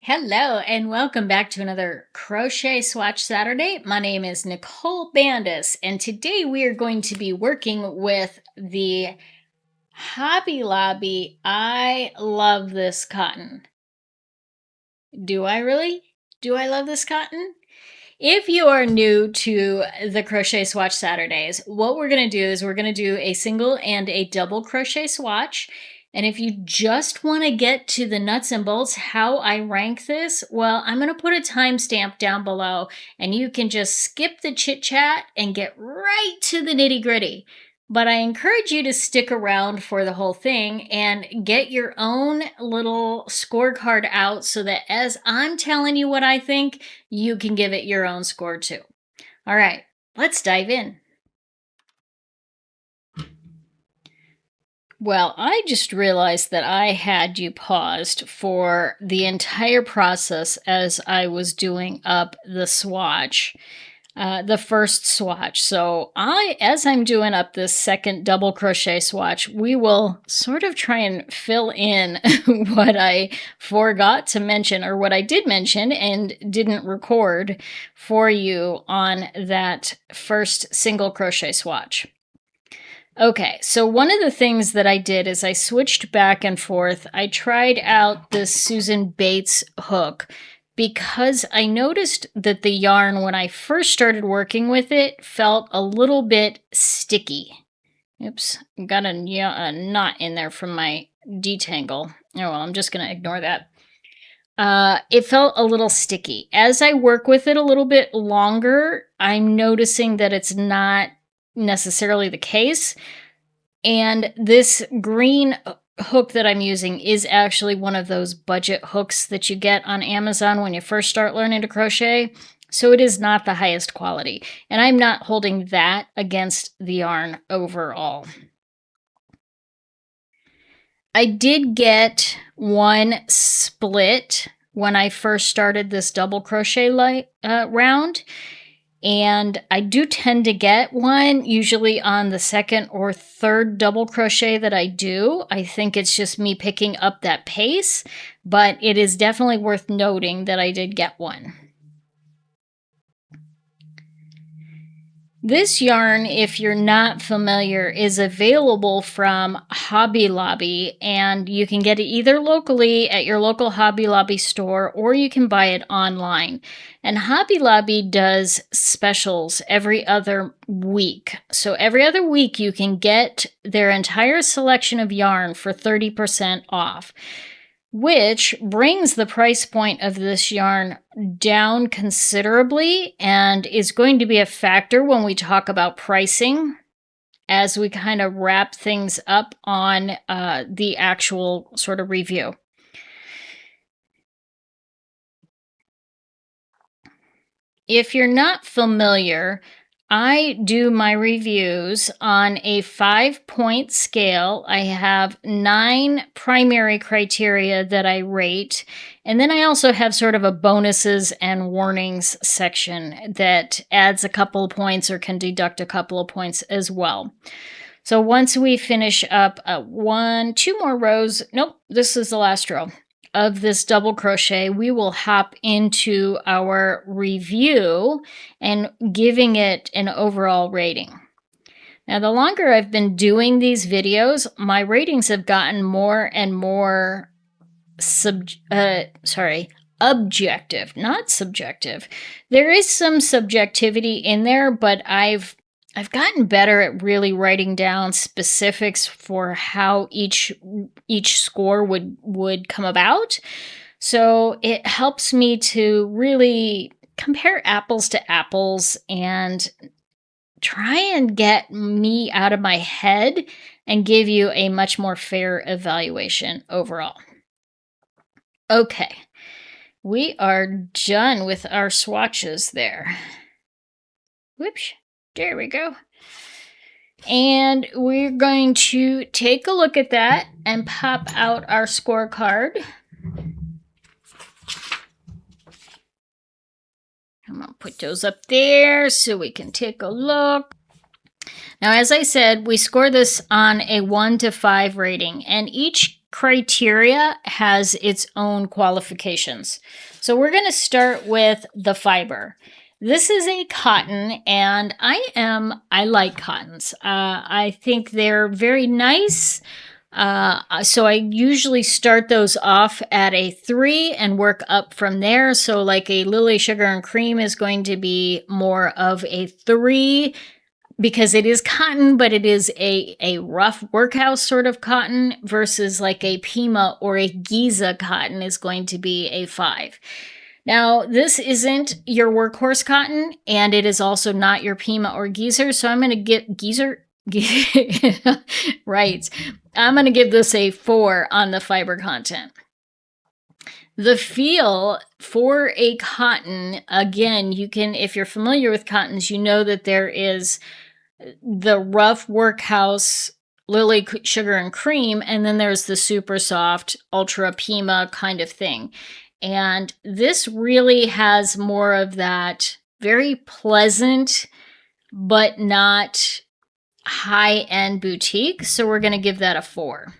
Hello and welcome back to another Crochet Swatch Saturday. My name is Nicole Bandis and today we are going to be working with the Hobby Lobby I Love This Cotton. Do I really? Do I love this cotton? If you are new to the Crochet Swatch Saturdays, what we're going to do is we're going to do a single and a double crochet swatch. And if you just want to get to the nuts and bolts, how I rank this, well, I'm going to put a timestamp down below and you can just skip the chit chat and get right to the nitty gritty. But I encourage you to stick around for the whole thing and get your own little scorecard out so that as I'm telling you what I think, you can give it your own score too. All right, let's dive in. Well, I just realized that I had you paused for the entire process as I was doing up the swatch, the first swatch. So as I'm doing up this second double crochet swatch, we will sort of try and fill in what I forgot to mention or what I did mention and didn't record for you on that first single crochet swatch. Okay, so one of the things that I did is I switched back and forth. I tried out this Susan Bates hook because I noticed that the yarn, when I first started working with it, felt a little bit sticky. Oops, got a knot in there from my detangle. Oh well, I'm just going to ignore that. It felt a little sticky. As I work with it a little bit longer, I'm noticing that it's not necessarily the case. And this green hook that I'm using is actually one of those budget hooks that you get on Amazon when you first start learning to crochet. So it is not the highest quality. And I'm not holding that against the yarn overall. I did get one split when I first started this double crochet round. And I do tend to get one usually on the second or third double crochet that I do. I think it's just me picking up that pace, but it is definitely worth noting that I did get one. This yarn, if you're not familiar, is available from Hobby Lobby, and you can get it either locally at your local Hobby Lobby store or you can buy it online. And Hobby Lobby does specials every other week. So every other week you can get their entire selection of yarn for 30% off, which brings the price point of this yarn down considerably and is going to be a factor when we talk about pricing as we kind of wrap things up on the actual sort of review. If you're not familiar, I do my reviews on a 5-point scale. I have 9 primary criteria that I rate. And then I also have sort of a bonuses and warnings section that adds a couple of points or can deduct a couple of points as well. So once we finish up 2 more rows, nope, this is the last row of this double crochet, we will hop into our review and giving it an overall rating. Now, the longer I've been doing these videos, my ratings have gotten more and more objective, not subjective. There is some subjectivity in there, but I've gotten better at really writing down specifics for how each score would come about. So it helps me to really compare apples to apples and try and get me out of my head and give you a much more fair evaluation overall. Okay, we are done with our swatches there. Whoops. There we go. And we're going to take a look at that and pop out our scorecard. I'm going to put those up there so we can take a look. Now, as I said, we score this on a 1 to 5 rating, and each criteria has its own qualifications. So we're going to start with the fiber. This is a cotton, and I like cottons. I think they're very nice. So I usually start those off at a 3 and work up from there. So like a Lily Sugar and Cream is going to be more of a 3 because it is cotton, but it is a rough workhouse sort of cotton, versus like a Pima or a Giza cotton is going to be a 5. Now, this isn't your workhorse cotton, and it is also not your Pima or Giza, so I'm going to get right. I'm going to give this a 4 on the fiber content. The feel for a cotton, again, you can, if you're familiar with cottons, you know that there is the rough workhouse Lily Sugar and Cream, and then there's the super soft ultra Pima kind of thing. And this really has more of that very pleasant, but not high-end boutique. So we're going to give that a 4.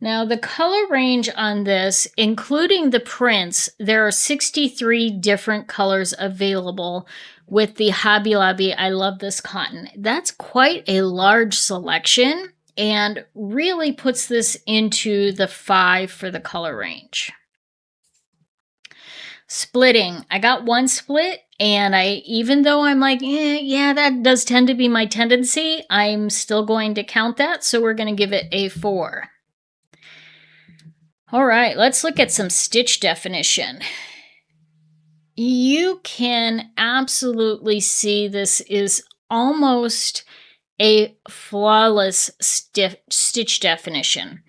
Now, the color range on this, including the prints, there are 63 different colors available with the Hobby Lobby I Love This Cotton. That's quite a large selection and really puts this into the 5 for the color range. Splitting. I got one split, and even though I'm like, yeah, that does tend to be my tendency, I'm still going to count that, so we're going to give it a 4. All right, let's look at some stitch definition. You can absolutely see this is almost a flawless stitch definition.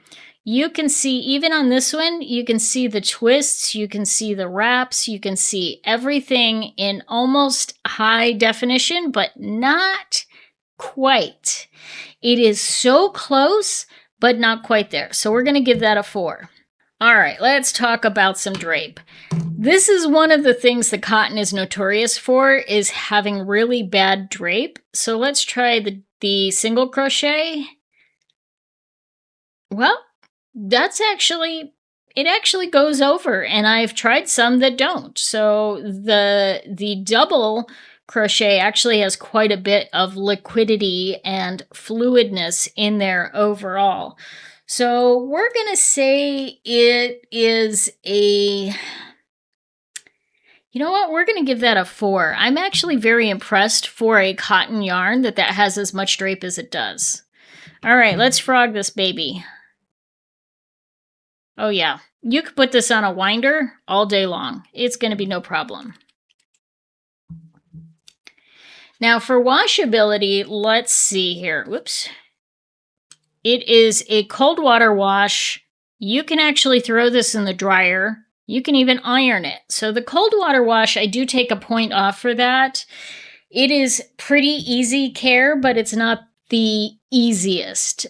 You can see, even on this one, you can see the twists, you can see the wraps, you can see everything in almost high definition, but not quite. It is so close, but not quite there. So we're going to give that a 4. All right, let's talk about some drape. This is one of the things the cotton is notorious for, is having really bad drape. So let's try the single crochet. Well, it actually goes over, and I've tried some that don't. So the double crochet actually has quite a bit of liquidity and fluidness in there overall. So we're going to say it is a, you know what, we're going to give that a 4. I'm actually very impressed for a cotton yarn that has as much drape as it does. All right, let's frog this baby. Oh yeah, you could put this on a winder all day long. It's going to be no problem. Now for washability, let's see here. Whoops. It is a cold water wash. You can actually throw this in the dryer. You can even iron it. So the cold water wash, I do take a point off for that. It is pretty easy care, but it's not the easiest.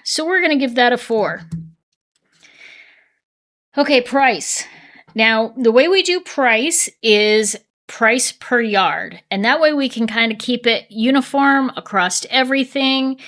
So we're going to give that a 4. Okay, price. Now, the way we do price is price per yard, and that way we can kind of keep it uniform across everything.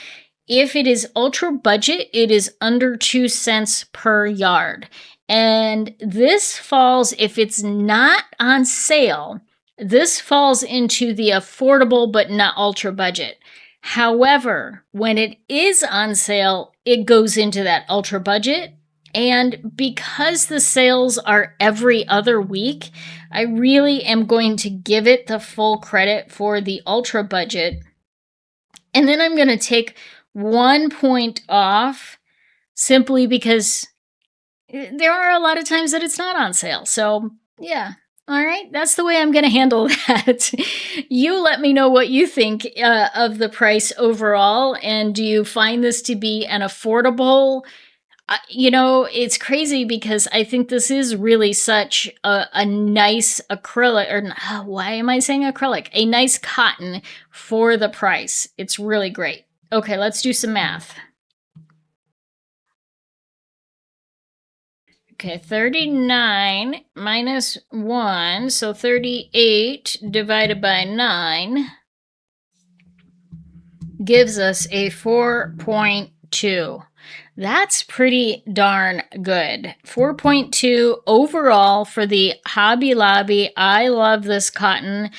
If it is ultra budget, it is under 2 cents per yard. And this falls, if it's not on sale, this falls into the affordable but not ultra budget. However, when it is on sale, it goes into that ultra budget. And because the sales are every other week, I really am going to give it the full credit for the ultra budget. And then I'm going to take 1 point off simply because there are a lot of times that it's not on sale. So yeah, all right, that's the way I'm going to handle that. You let me know what you think of the price overall. And do you find this to be an affordable? It's crazy because I think this is really such a nice acrylic, or why am I saying acrylic? A nice cotton for the price. It's really great. Okay, let's do some math. Okay, 39 minus 1, so 38 divided by 9. gives us a 4.2. That's pretty darn good. 4.2 overall for the Hobby Lobby. I love this cotton.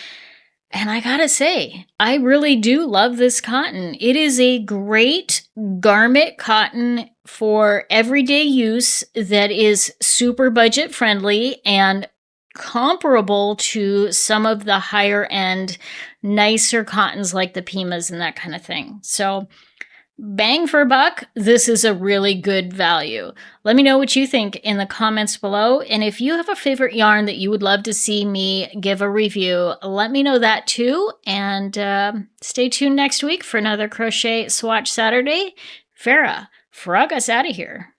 And I gotta say, I really do love this cotton. It is a great garment cotton for everyday use that is super budget friendly and comparable to some of the higher end, nicer cottons like the Pimas and that kind of thing. So, bang for a buck, this is a really good value. Let me know what you think in the comments below. And if you have a favorite yarn that you would love to see me give a review, let me know that too. And stay tuned next week for another Crochet Swatch Saturday. Farrah, frog us out of here.